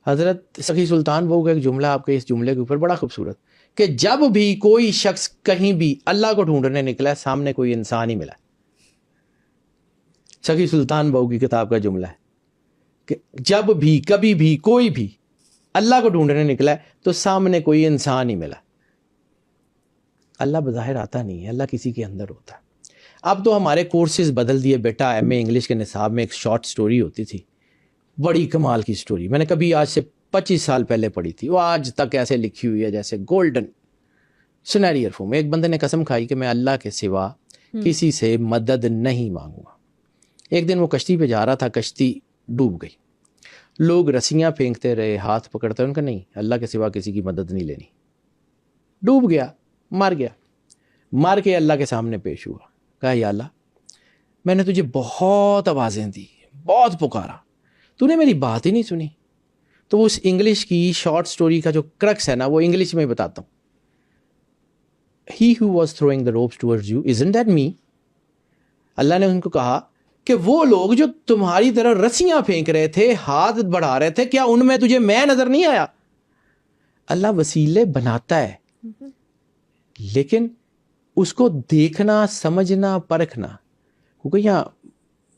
حضرت سخی سلطان بہو کا ایک جملہ آپ کے اس جملے کے اوپر بڑا خوبصورت کہ جب بھی کوئی شخص کہیں بھی اللہ کو ڈھونڈنے نکلا ہے سامنے کوئی انسان ہی ملا. سخی سلطان بہو کی کتاب کا جملہ ہے کہ جب بھی کبھی بھی کوئی بھی اللہ کو ڈھونڈنے نکلا ہے تو سامنے کوئی انسان ہی ملا. اللہ بظاہر آتا نہیں ہے, اللہ کسی کے اندر ہوتا ہے. اب تو ہمارے کورسز بدل دیے بیٹا. ایم اے انگلش کے نصاب میں ایک شارٹ سٹوری ہوتی تھی, بڑی کمال کی سٹوری, میں نے کبھی آج سے 25 سال پہلے پڑھی تھی, وہ آج تک ایسے لکھی ہوئی ہے جیسے گولڈن سنیریو فارم. ایک بندے نے قسم کھائی کہ میں اللہ کے سوا کسی سے مدد نہیں مانگوں گا. ایک دن وہ کشتی پہ جا رہا تھا, کشتی ڈوب گئی, لوگ رسیاں پھینکتے رہے, ہاتھ پکڑتے, ان کا نہیں, اللہ کے سوا کسی کی مدد نہیں لینی. ڈوب گیا, مر گیا, مر کے اللہ کے سامنے پیش ہوا, کہا یا اللہ میں نے تجھے بہت آوازیں دی, بہت پکارا, تو نے میری بات ہی نہیں سنی. تو اس انگلش کی شارٹ سٹوری کا جو کرکس ہے نا وہ انگلش میں بتاتا ہوں. He who was throwing the ropes towards you, isn't that me? اللہ نے ان کو کہا کہ وہ لوگ جو تمہاری طرح رسیاں پھینک رہے تھے, ہاتھ بڑھا رہے تھے, کیا ان میں تجھے میں نظر نہیں آیا؟ اللہ وسیلے بناتا ہے لیکن اس کو دیکھنا, سمجھنا, پرکھنا, کیونکہ یہاں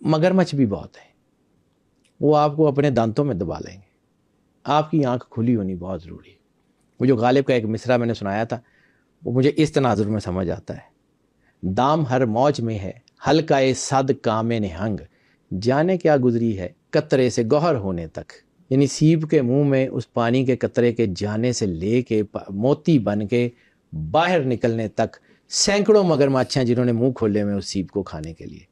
مگرمچھ بھی بہت ہے, وہ آپ کو اپنے دانتوں میں دبا لیں گے. آپ کی آنکھ کھلی ہونی بہت ضروری ہے. وہ جو غالب کا ایک مصرع میں نے سنایا تھا وہ مجھے اس تناظر میں سمجھ آتا ہے. دام ہر موج میں ہے حلقۂ صد کام نہنگ, جانے کیا گزری ہے قطرے سے گوہر ہونے تک. یعنی سیب کے منہ میں اس پانی کے قطرے کے جانے سے لے کے موتی بن کے باہر نکلنے تک سینکڑوں مگرمچھ ہیں جنہوں نے منہ کھولے ہوئے اس سیب کو کھانے کے لیے.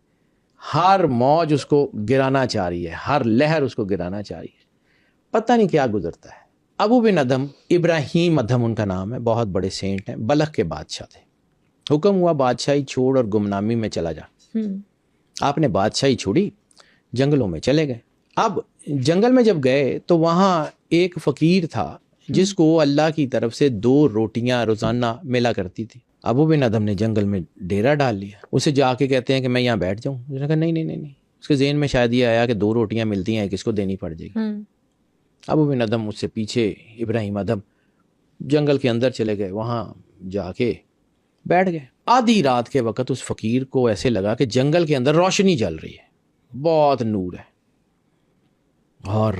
ہر موج اس کو گرانا چاہ رہی ہے, ہر لہر اس کو گرانا چاہ رہی ہے, پتہ نہیں کیا گزرتا ہے. ابو بن ادھم, ابراہیم ادھم ان کا نام ہے, بہت بڑے سینٹ ہیں, بلخ کے بادشاہ تھے. حکم ہوا بادشاہی چھوڑ اور گمنامی میں چلا جا. آپ نے بادشاہی چھوڑی, جنگلوں میں چلے گئے. اب جنگل میں جب گئے تو وہاں ایک فقیر تھا جس کو اللہ کی طرف سے 2 روٹیاں روزانہ ملا کرتی تھی. ابو بن ادھم نے جنگل میں ڈیرا ڈال لیا. اسے جا کے کہتے ہیں کہ میں یہاں بیٹھ جاؤں. اس نے کہا نہیں نہیں نہیں نہیں. اس کے ذہن میں شاید یہ آیا کہ 2 روٹیاں ملتی ہیں, کس کو دینی پڑ جائے گی. ابو بن ادھم اس سے پیچھے, ابراہیم ادھم جنگل کے اندر چلے گئے, وہاں جا کے بیٹھ گئے. آدھی رات کے وقت اس فقیر کو ایسے لگا کہ جنگل کے اندر روشنی جل رہی ہے, بہت نور ہے. اور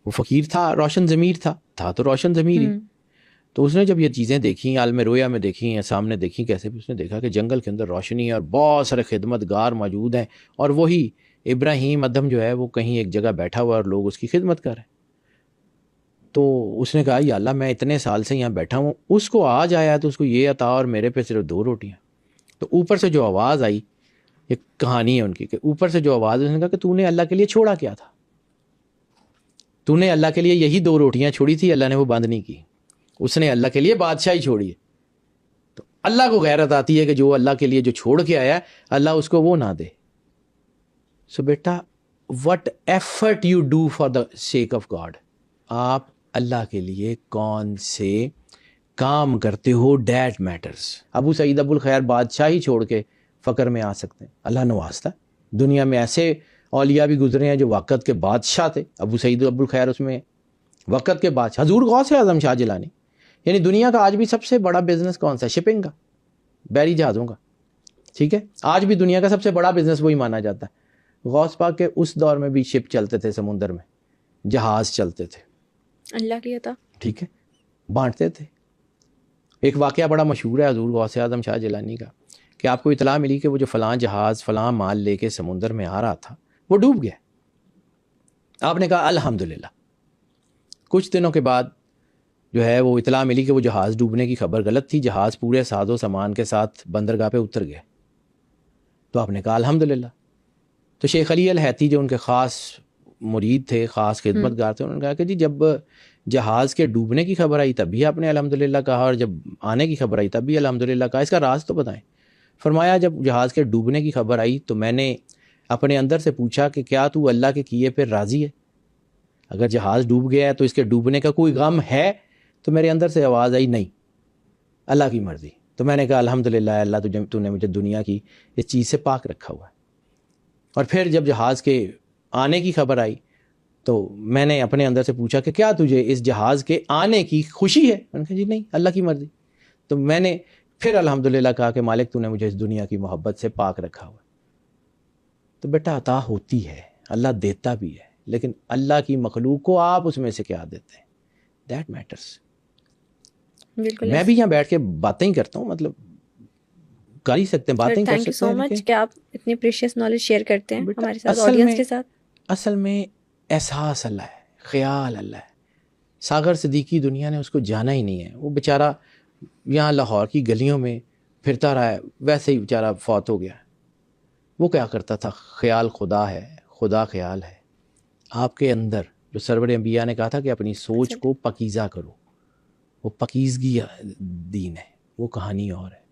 وہ فقیر تھا, روشن ضمیر تھا تو روشن ضمیر ہی. تو اس نے جب یہ چیزیں دیکھیں, عالم رویا میں دیکھیں یا سامنے دیکھیں کیسے بھی, اس نے دیکھا کہ جنگل کے اندر روشنی ہے اور بہت سارے خدمت گار موجود ہیں, اور وہی ابراہیم ادھم جو ہے وہ کہیں ایک جگہ بیٹھا ہوا اور لوگ اس کی خدمت کر رہے ہیں. تو اس نے کہا یا اللہ میں اتنے سال سے یہاں بیٹھا ہوں, اس کو آج آیا تو اس کو یہ عطا اور میرے پہ صرف 2 روٹیاں. تو اوپر سے جو آواز آئی, ایک کہانی ہے ان کی, کہ اوپر سے جو آواز, اس نے کہا کہ تو نے اللہ کے لیے چھوڑا کیا تھا, تو نے اللہ کے لیے یہی 2 روٹیاں چھوڑی تھی, اللہ نے وہ بند نہیں کی. اس نے اللہ کے لیے بادشاہی چھوڑی ہے. تو اللہ کو غیرت آتی ہے کہ جو اللہ کے لیے جو چھوڑ کے آیا اللہ اس کو وہ نہ دے. سو بیٹا what effort you do for the sake of God, آپ اللہ کے لیے کون سے کام کرتے ہو, دیٹ میٹرز. ابو سعید ابو الخیر بادشاہی چھوڑ کے فقر میں آ سکتے ہیں, اللہ نوازتا. دنیا میں ایسے اولیاء بھی گزرے ہیں جو وقت کے بادشاہ تھے, ابو سعید ابو الخیر اس میں وقت کے بادشاہ. حضور غوث اعظم شاہ جیلانی, یعنی دنیا کا آج بھی سب سے بڑا بزنس کون سا ہے؟ شپنگ کا, بحری جہازوں کا. ٹھیک ہے, آج بھی دنیا کا سب سے بڑا بزنس وہی مانا جاتا ہے. غوث پاک کے اس دور میں بھی شپ چلتے تھے, سمندر میں جہاز چلتے تھے, اللہ کی عطا. ٹھیک ہے, بانٹتے تھے. ایک واقعہ بڑا مشہور ہے حضور غوث اعظم شاہ جیلانی کا, کہ آپ کو اطلاع ملی کہ وہ جو فلاں جہاز فلاں مال لے کے سمندر میں آ رہا تھا وہ ڈوب گیا. آپ نے کہا الحمدللہ. کچھ دنوں کے بعد جو ہے وہ اطلاع ملی کہ وہ جہاز ڈوبنے کی خبر غلط تھی, جہاز پورے ساز و سامان کے ساتھ بندرگاہ پہ اتر گیا. تو آپ نے کہا الحمدللہ. تو شیخ علی الحیتی جو ان کے خاص مرید تھے, خاص خدمت گار تھے, انہوں نے کہا کہ جی جب جہاز کے ڈوبنے کی خبر آئی تب بھی آپ نے الحمدللہ کہا, اور جب آنے کی خبر آئی تب بھی الحمدللہ کہا, اس کا راز تو بتائیں. فرمایا جب جہاز کے ڈوبنے کی خبر آئی تو میں نے اپنے اندر سے پوچھا کہ کیا تو اللہ کے کیے پہ راضی ہے؟ اگر جہاز ڈوب گیا ہے تو اس کے ڈوبنے کا کوئی غم ہے؟ تو میرے اندر سے آواز آئی نہیں, اللہ کی مرضی. تو میں نے کہا الحمدللہ اللہ تو نے مجھے دنیا کی اس چیز سے پاک رکھا ہوا ہے. اور پھر جب جہاز کے آنے کی خبر آئی تو میں نے اپنے اندر سے پوچھا کہ کیا تجھے اس جہاز کے آنے کی خوشی ہے؟ میں نے کہا جی نہیں، اللہ کی مرضی. تو میں نے پھر الحمدللہ کہا کہ مالک تو نے مجھے اس دنیا کی محبت سے پاک رکھا ہوا. تو بیٹا عطا ہوتی ہے، اللہ دیتا بھی ہے، لیکن اللہ کی مخلوق کو آپ اس میں سے کیا دیتے ہیں، دیٹ میٹرس. بالکل. میں بھی یہاں بیٹھ کے باتیں ہی کرتا ہوں، مطلب کر ہی سکتے ہیں، باتیں کر تھینک یو سکتے سو ہیں. مچ کہ آپ اتنی پریشیس نالج شیئر کرتے ہیں بیٹا ہمارے ساتھ، آڈینس کے ساتھ. اصل میں احساس اللہ ہے، خیال اللہ ہے. ساغر صدیقی دنیا نے اس کو جانا ہی نہیں ہے. وہ بیچارہ یہاں لاہور کی گلیوں میں پھرتا رہا ہے، ویسے ہی بیچارہ فوت ہو گیا. وہ کیا کرتا تھا؟ خیال خدا ہے، خدا خیال ہے. آپ کے اندر جو سرور انبیاء نے کہا تھا کہ اپنی سوچ کو پاکیزہ کرو، وہ پاکیزگی دین ہے، وہ کہانی اور ہے.